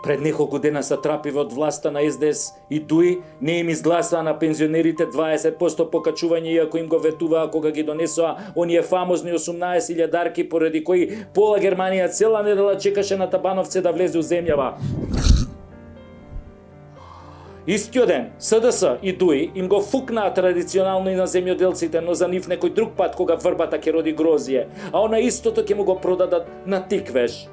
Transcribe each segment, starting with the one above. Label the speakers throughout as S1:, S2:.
S1: Пред неколку дена сатрапиве од власта на СДС и ДУИ не им изгласаа на пензионерите 20% покачување, иако им го ветуваа кога ги донесоа оние фамозни 18.000 поради кои пола Германија цела недела чекаше на Табановце да влезе у земјава. Истиот ден, СДС и ДУИ им го фукнаа традиционално и на земјоделците, но за нив некој друг пат кога врбата ќе роди грозие, а она истото ќе му го продадат на тиквеж.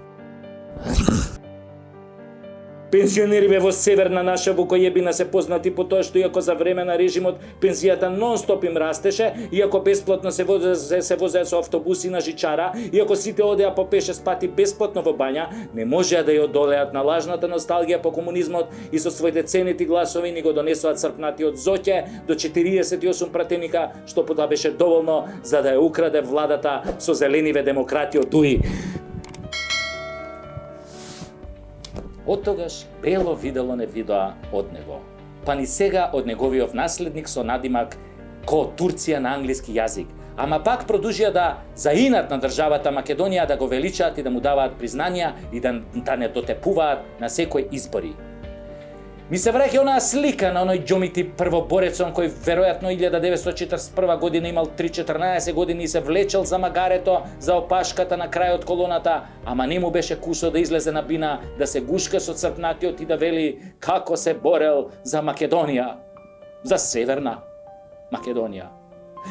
S1: Пензионерите во северна наша Вукојебина се познати по тоа што иако за време на режимот пензијата нон-стоп им растеше, иако бесплатно се возеа со автобуси на жичара, иако сите одеа по 5-6 пати бесплатно во бања, не можеа да ја одолеат на лажната носталгија по комунизмот и со своите ценети гласови ни го донесоа црпнатиот Зоќе до 48 пратеника, што потоа беше доволно за да ја украде владата со зелениве демократи од ДУИ. Оттогаш Бело видело не видоа од него. Па ни сега од неговиот наследник со надимак ко Турција на англиски јазик. Ама пак продолжија да заинат на државата Македонија, да го величаат и да му даваат признанија и да не дотепуваат на секој избори. Ми се враќа онаа слика на оној џомити првоборецон кој веројатно 1941 година имал 3-14 години и се влечел за магарето, за опашката на крајот колоната, ама не му беше кусо да излезе на бина, да се гушка со црпнатиот и да вели како се борел за Македонија, за Северна Македонија.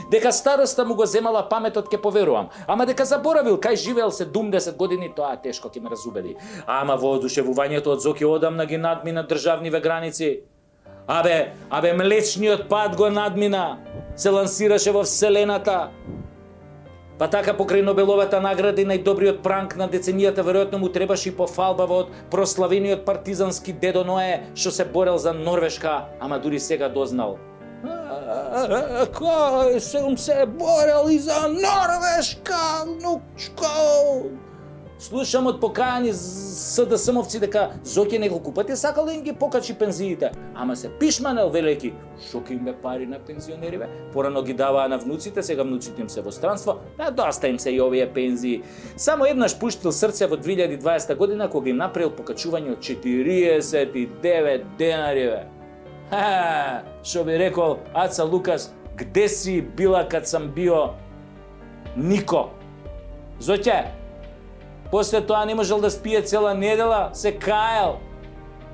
S1: Дека староста му го земала паметот ке поверувам, ама дека заборавил кај живеел 70 години, тоа тешко ќе ме разубеди. Ама во одушевувањето од Зоки одамна ги надмина државниве граници. Абе млечниот пат го надмина, се лансираше во вселената. Па така покрај Нобеловата награда и најдобриот пранк на деценијата веројатно му требаше и пофалба од прославениот партизански дедо Ное што се борел за Норвешка, ама дури сега дознал. Кој сум се борел и за Норвешка, внучко. Слушам од покајани СДС-мовци дека Зоќе неколку пати сакал да им ги покачи пензиите, ама се пишманел велики, што ќе им бе пари на пензионериве, порано ги даваа на внуците, сега внуците им се во странство, да доста им се и овие пензии. Само еднаш пуштил срце во 2020 година кога им направил покачување од 49 денариве. Што би рекол Аца Лукас, где си била кад сам био Нико? Зоќе, после тоа не можел да спие цела недела, се каел.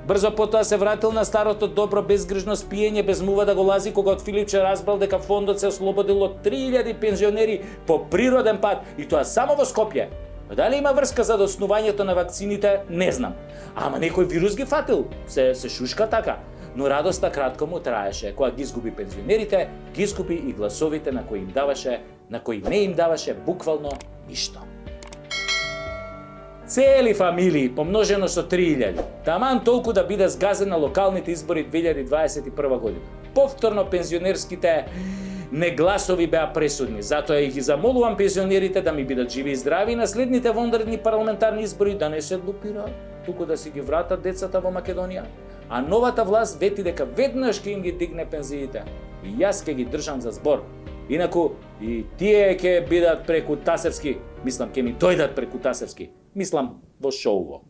S1: Брзо потоа се вратил на старото добро безгрижно спиење, без мува да го лази кога од Филипче разбрал дека фондот се ослободил од 3000 пензионери по природен пат и тоа само во Скопје. Дали има врска за доснувањето на вакцините, не знам. Ама некој вирус ги фатил, се шушка така. Но радоста кратко му траеше. Кога ги изгуби пензионерите, ги изгуби и гласовите на кои не им даваше буквално ништо. Цели фамилии, помножено со 3000, таман толку да биде згазен на локалните избори 2021 година. Повторно пензионерските негласови беа пресудни, затоа и ги замолувам пензионерите да ми бидат живи и здрави и на следните вонредни парламентарни избори да не се глупираат, туку да си ги вратат децата во Македонија. А новата власт вети дека веднаш ќе им ги дигне пензиите. И јас ќе ги држам за збор. Инаку и тие ќе бидат преку Тасевски, мислам ќе ми дојдат преку Тасевски, мислам во шоуво.